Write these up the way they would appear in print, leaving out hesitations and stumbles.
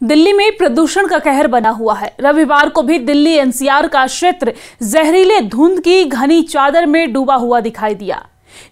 दिल्ली में प्रदूषण का कहर बना हुआ है। रविवार को भी दिल्ली एनसीआर का क्षेत्र जहरीले धुंध की घनी चादर में डूबा हुआ दिखाई दिया।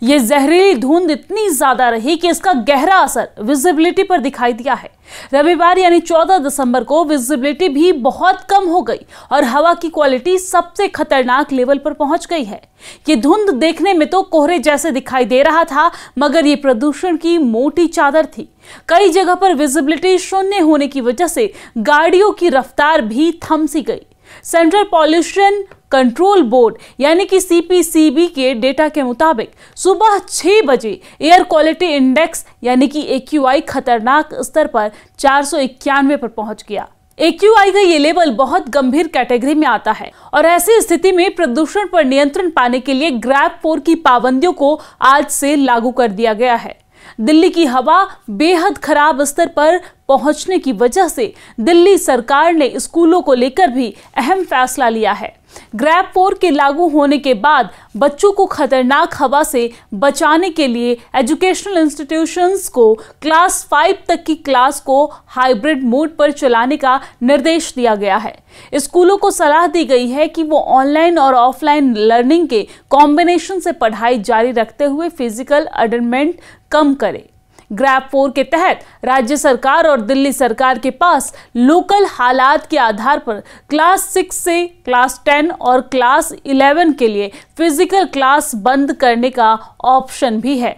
ये जहरीली धुंध इतनी ज्यादा रही कि इसका गहरा असर विजिबिलिटी पर दिखाई दिया है। रविवार यानी 14 दिसंबर को विजिबिलिटी भी बहुत कम हो गई और हवा की क्वालिटी सबसे खतरनाक लेवल पर पहुंच गई है। ये धुंध देखने में तो कोहरे जैसे दिखाई दे रहा था, मगर ये प्रदूषण की मोटी चादर थी। कई जगह पर विजिबिलिटी शून्य होने की वजह से गाड़ियों की रफ्तार भी थम सी गई। सेंट्रल पॉल्यूशन कंट्रोल बोर्ड यानी कि सीपीसीबी के डेटा के मुताबिक सुबह 6 बजे एयर क्वालिटी इंडेक्स यानी कि AQI खतरनाक स्तर पर 491 पर पहुंच गया। AQI का ये लेवल बहुत गंभीर कैटेगरी में आता है और ऐसी स्थिति में प्रदूषण पर नियंत्रण पाने के लिए ग्रैप 4 की पाबंदियों को आज से लागू कर दिया गया है। दिल्ली की हवा बेहद खराब स्तर पर पहुंचने की वजह से दिल्ली सरकार ने स्कूलों को लेकर भी अहम फैसला लिया है। ग्रैप 4 के लागू होने के बाद बच्चों को खतरनाक हवा से बचाने के लिए एजुकेशनल इंस्टीट्यूशंस को क्लास 5 तक की क्लास को हाइब्रिड मोड पर चलाने का निर्देश दिया गया है। स्कूलों को सलाह दी गई है कि वो ऑनलाइन और ऑफलाइन लर्निंग के कॉम्बिनेशन से पढ़ाई जारी रखते हुए फिजिकल अटेंडमेंट कम करें। ग्रैप 4 के तहत राज्य सरकार और दिल्ली सरकार के पास लोकल हालात के आधार पर क्लास 6 से क्लास 10 और क्लास 11 के लिए फिजिकल क्लास बंद करने का ऑप्शन भी है।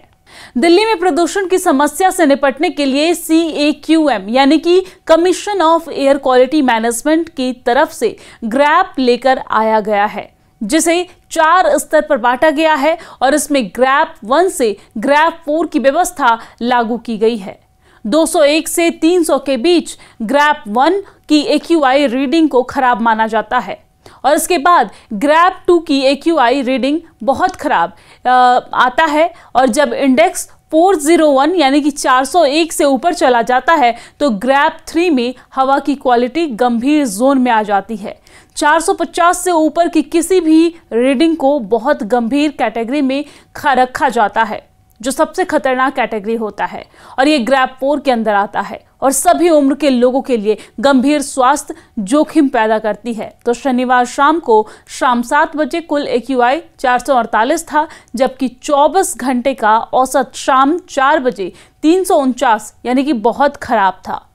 दिल्ली में प्रदूषण की समस्या से निपटने के लिए CAQM यानी कि commission of air quality management की तरफ से ग्रैप लेकर आया गया है, जिसे 4 स्तर पर बांटा गया है और इसमें ग्रैप 1 से ग्रैप 4 की व्यवस्था लागू की गई है। 201 से 300 के बीच ग्रैप 1 की AQI रीडिंग को खराब माना जाता है और इसके बाद ग्रैप 2 की AQI रीडिंग बहुत खराब आता है और जब इंडेक्स 401 यानी कि 401 से ऊपर चला जाता है तो ग्रैप 3 में हवा की क्वालिटी गंभीर जोन में आ जाती है। 450 से ऊपर की किसी भी रीडिंग को बहुत गंभीर कैटेगरी में रखा जाता है, जो सबसे खतरनाक कैटेगरी होता है और ये ग्रैप 4 के अंदर आता है और सभी उम्र के लोगों के लिए गंभीर स्वास्थ्य जोखिम पैदा करती है। तो शनिवार शाम को शाम 7 बजे कुल AQI 448 था, जबकि 24 घंटे का औसत शाम 4 बजे 349 यानी कि बहुत खराब था।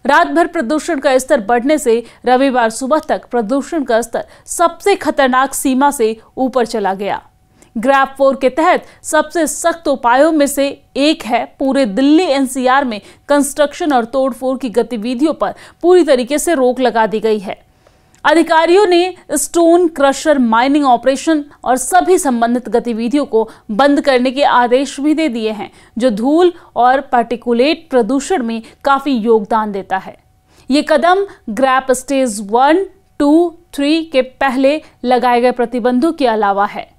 रात भर प्रदूषण का स्तर बढ़ने से रविवार सुबह तक प्रदूषण का स्तर सबसे खतरनाक सीमा से ऊपर चला गया। ग्रैप 4 के तहत सबसे सख्त उपायों में से एक है पूरे दिल्ली NCR में कंस्ट्रक्शन और तोड़फोड़ की गतिविधियों पर पूरी तरीके से रोक लगा दी गई है। अधिकारियों ने स्टोन क्रशर माइनिंग ऑपरेशन और सभी संबंधित गतिविधियों को बंद करने के आदेश भी दे दिए हैं, जो धूल और पार्टिकुलेट प्रदूषण में काफी योगदान देता है। ये कदम ग्रैप स्टेज 1, 2, 3 के पहले लगाए गए प्रतिबंधों के अलावा है।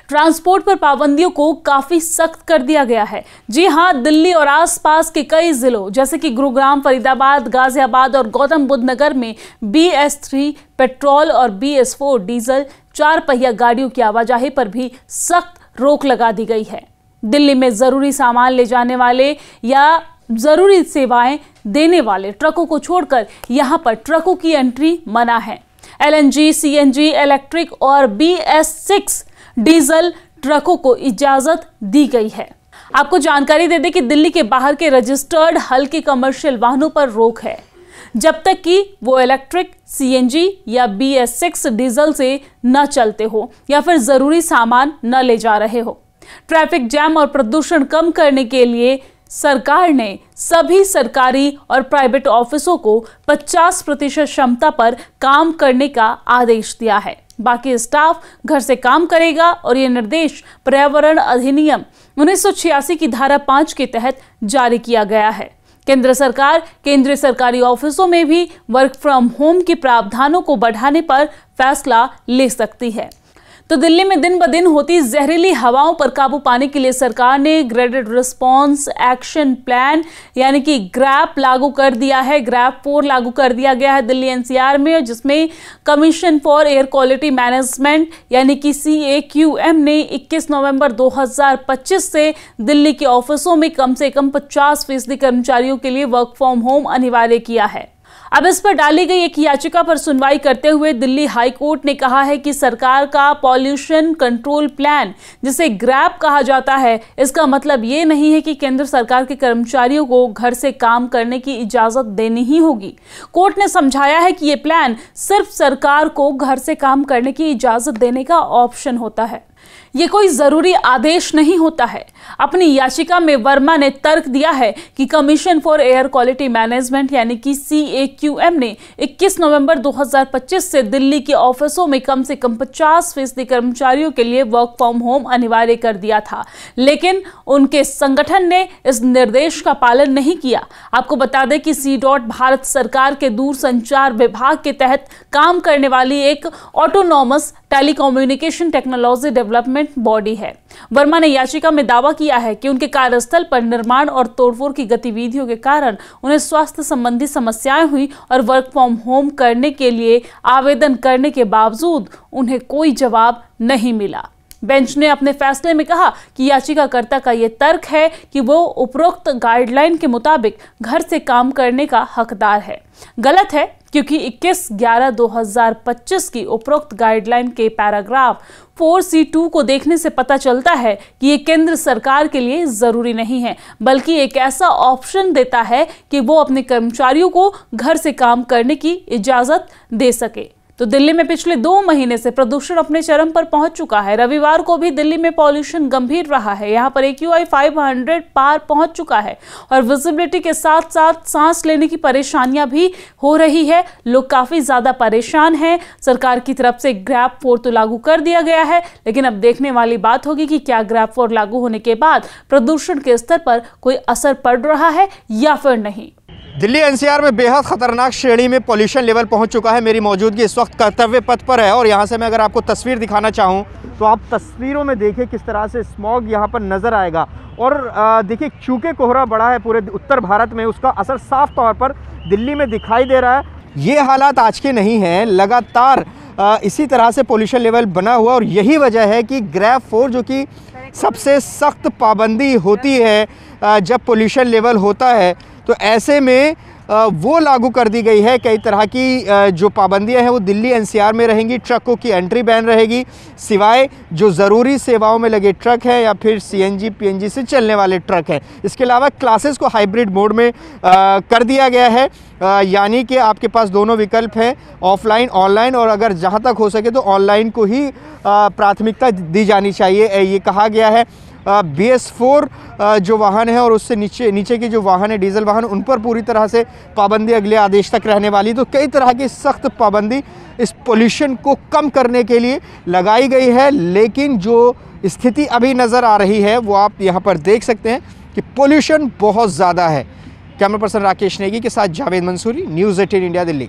ट्रांसपोर्ट पर पाबंदियों को काफी सख्त कर दिया गया है। जी हां, दिल्ली और आसपास के कई जिलों जैसे कि गुरुग्राम, फरीदाबाद, गाजियाबाद और गौतम बुद्ध नगर में BS3 पेट्रोल और BS4 डीजल 4 पहिया गाड़ियों की आवाजाही पर भी सख्त रोक लगा दी गई है। दिल्ली में जरूरी सामान ले जाने वाले या जरूरी सेवाएं देने वाले ट्रकों को छोड़कर यहां पर ट्रकों की एंट्री मना है। LNG, CNG, इलेक्ट्रिक और BS6 डीजल ट्रकों को इजाजत दी गई है। आपको जानकारी दे दें कि दिल्ली के बाहर के रजिस्टर्ड हल्के कमर्शियल वाहनों पर रोक है, जब तक कि वो इलेक्ट्रिक, CNG या BS6 डीजल से न चलते हो या फिर जरूरी सामान न ले जा रहे हो। ट्रैफिक जैम और प्रदूषण कम करने के लिए सरकार ने सभी सरकारी और प्राइवेट ऑफिसों को 50% क्षमता पर काम करने का आदेश दिया है। बाकी स्टाफ घर से काम करेगा और ये निर्देश पर्यावरण अधिनियम 1986 की धारा 5 के तहत जारी किया गया है। केंद्र सरकार केंद्रीय सरकारी ऑफिसों में भी वर्क फ्रॉम होम के प्रावधानों को बढ़ाने पर फैसला ले सकती है। तो दिल्ली में दिन ब दिन होती जहरीली हवाओं पर काबू पाने के लिए सरकार ने ग्रेडेड रिस्पांस एक्शन प्लान यानी कि ग्रैप लागू कर दिया है। ग्रैप 4 लागू कर दिया गया है दिल्ली एनसीआर में, जिसमें commission for air quality management यानी कि CAQM ने 21 नवंबर 2025 से दिल्ली के ऑफिसों में कम से कम 50% कर्मचारियों के लिए वर्क फ्रॉम होम अनिवार्य किया है। अब इस पर डाली गई एक याचिका पर सुनवाई करते हुए दिल्ली हाई कोर्ट ने कहा है कि सरकार का पॉल्यूशन कंट्रोल प्लान, जिसे ग्रैप कहा जाता है, इसका मतलब ये नहीं है कि केंद्र सरकार के कर्मचारियों को घर से काम करने की इजाजत देनी ही होगी। कोर्ट ने समझाया है कि ये प्लान सिर्फ सरकार को घर से काम करने की इजाजत देने का ऑप्शन होता है, ये कोई जरूरी आदेश नहीं होता है। अपनी याचिका में वर्मा ने तर्क दिया है कि commission for air quality management यानी कि CAQM ने 21 नवंबर 2025 से दिल्ली के ऑफिसों में कम से कम 50% कर्मचारियों के लिए वर्क फ्रॉम होम अनिवार्य कर दिया था, लेकिन उनके संगठन ने इस निर्देश का पालन नहीं किया। आपको बता दें कि CDOT भारत सरकार के दूरसंचार विभाग के तहत काम करने वाली एक autonomous telecommunication technology development body है। वर्मा ने याचिका में दावा किया है कि उनके कार्यस्थल पर निर्माण और तोड़फोड़ की गतिविधियों के कारण उन्हें स्वास्थ्य संबंधी समस्याएं हुई और वर्क फ्रॉम होम करने के लिए आवेदन करने के बावजूद उन्हें कोई जवाब नहीं मिला। बेंच ने अपने फैसले में कहा कि याचिकाकर्ता का यह तर्क है कि वो उपरोक्त गाइडलाइन के मुताबिक घर से काम करने का हकदार है। गलत है, क्योंकि 21/11/2025 की उपरोक्त गाइडलाइन के पैराग्राफ 4C2 को देखने से पता चलता है कि ये केंद्र सरकार के लिए जरूरी नहीं है, बल्कि एक ऐसा ऑप्शन देता है कि वो अपने कर्मचारियों को घर से काम करने की इजाजत दे सके। तो दिल्ली में पिछले 2 महीने से प्रदूषण अपने चरम पर पहुंच चुका है। रविवार को भी दिल्ली में पॉल्यूशन गंभीर रहा है। यहां पर AQI 500 पार पहुंच चुका है और विजिबिलिटी के साथ साथ सांस लेने की परेशानियां भी हो रही है। लोग काफी ज्यादा परेशान हैं। सरकार की तरफ से ग्रैप 4 तो लागू कर दिया गया है, लेकिन अब देखने वाली बात होगी कि क्या ग्रैप 4 लागू होने के बाद प्रदूषण के स्तर पर कोई असर पड़ रहा है या फिर नहीं। दिल्ली एनसीआर में बेहद खतरनाक श्रेणी में पॉल्यूशन लेवल पहुंच चुका है। मेरी मौजूदगी इस वक्त कर्तव्य पथ पर है और यहां से मैं अगर आपको तस्वीर दिखाना चाहूं तो आप तस्वीरों में देखें किस तरह से स्मॉग यहां पर नज़र आएगा। और देखिए, चूंकि कोहरा बढ़ा है पूरे उत्तर भारत में, उसका असर साफ तौर पर दिल्ली में दिखाई दे रहा है। ये हालात आज के नहीं हैं, लगातार इसी तरह से पॉल्यूशन लेवल बना हुआ और यही वजह है कि ग्रैप 4 जो कि सबसे सख्त पाबंदी होती है जब पॉल्यूशन लेवल होता है, तो ऐसे में वो लागू कर दी गई है। कई तरह की जो पाबंदियां हैं वो दिल्ली एनसीआर में रहेंगी। ट्रकों की एंट्री बैन रहेगी, सिवाय जो ज़रूरी सेवाओं में लगे ट्रक हैं या फिर CNG PNG से चलने वाले ट्रक हैं। इसके अलावा क्लासेस को हाइब्रिड मोड में कर दिया गया है, यानी कि आपके पास दोनों विकल्प हैं, ऑफलाइन ऑनलाइन, और अगर जहां तक हो सके तो ऑनलाइन को ही प्राथमिकता दी जानी चाहिए। ये कहा गया है BS4 जो वाहन है और उससे नीचे के जो वाहन है, डीजल वाहन, उन पर पूरी तरह से पाबंदी अगले आदेश तक रहने वाली। तो कई तरह की सख्त पाबंदी इस पोल्यूशन को कम करने के लिए लगाई गई है, लेकिन जो स्थिति अभी नज़र आ रही है वो आप यहाँ पर देख सकते हैं कि पोल्यूशन बहुत ज़्यादा है। कैमरा पर्सन राकेश नेगी के साथ जावेद मंसूरी, न्यूज़ 18 इंडिया, दिल्ली।